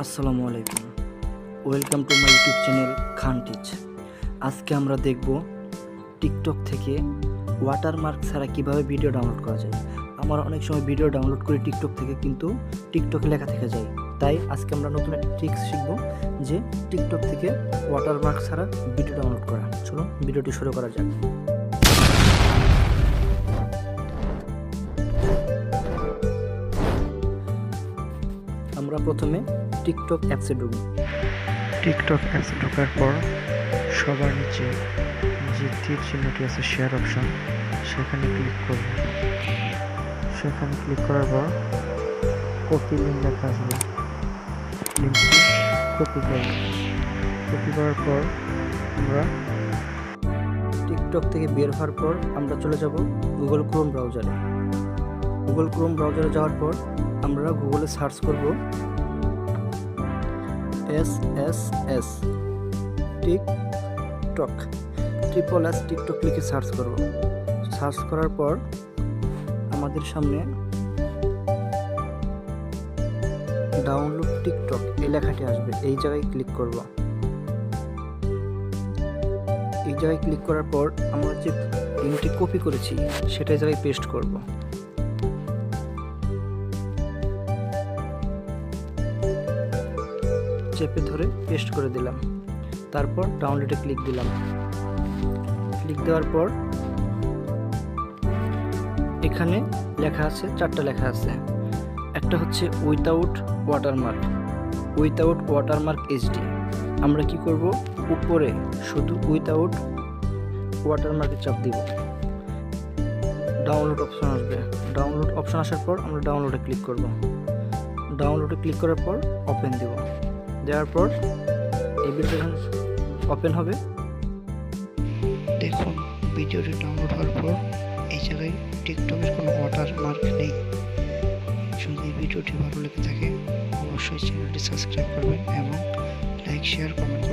আসসালামু আলাইকুম, welcome to my YouTube channel Khan teach. আজকে আমরা দেখব টিকটক থেকে ওয়াটারমার্ক ছাড়া কিভাবে ভিডিও ডাউনলোড করা যায়। আমরা অনেক সময় ভিডিও ডাউনলোড করি টিকটক থেকে, কিন্তু টিকটকে লেখা থেকে যায়। তাই আজকে আমরা নতুন একটা ট্রিক্স শিখব যে টিকটক থেকে ওয়াটারমার্ক ছাড়া ভিডিও ডাউনলোড করা। চলুন ভিডিওটি শুরু করা যাক। আমরা প্রথমে টিকটক অ্যাপসে ঢুকব। টিকটক অ্যাপসে ঢোকার পর সবার নিচে যে তীর চিহ্নটি আছে শেয়ার অপশন, সেখানে ক্লিক করব। সেখানে ক্লিক করার পর কপি লিঙ্ক লেখা আসবে, লিঙ্কটি কপি করার পর আমরা টিকটক থেকে বের হওয়ার পর আমরা চলে যাব গুগল ক্রোম ব্রাউজারে। গুগল ক্রোম ব্রাউজারে যাওয়ার পর আমরা গুগলে সার্চ করব SSS টিকটক, SSS টিকটক লিখে সার্চ করব। সার্চ করার পর আমাদের সামনে ডাউনলোড টিকটক এই লেখাটি আসবে, এই জায়গায় ক্লিক করব। এই জায়গায় ক্লিক করার পর আমরা যে লিঙ্কটি কপি করেছি সেটা জায়গায় পেস্ট করব। চেপে ধরে পেস্ট করে দিলাম। তারপর ডাউনলোডে ক্লিক দিলাম। ক্লিক দেওয়ার পর এখানে লেখা আছে, চারটা লেখা আছে। একটা হচ্ছে উইথাউট ওয়াটারমার্ক HD। আমরা কি করব, উপরে শুধু উইথাউট ওয়াটারমার্কে চাপ দিব। ডাউনলোড অপশন আসবে। ডাউনলোড অপশন আসার পর আমরা ডাউনলোডে ক্লিক করব। ডাউনলোডে ক্লিক করার পর ওপেন দিব। দেওয়ার পর এই ভিডিওটা ওপেন হবে। দেখুন, ভিডিওটি ডাউনলোড হওয়ার পর এই জায়গায় টিকটকের কোনো ওয়াটারমার্ক নেই। যদি এই ভিডিওটি ভালো লেগে থাকে অবশ্যই চ্যানেলটি সাবস্ক্রাইব করবেন এবং লাইক শেয়ার কমেন্ট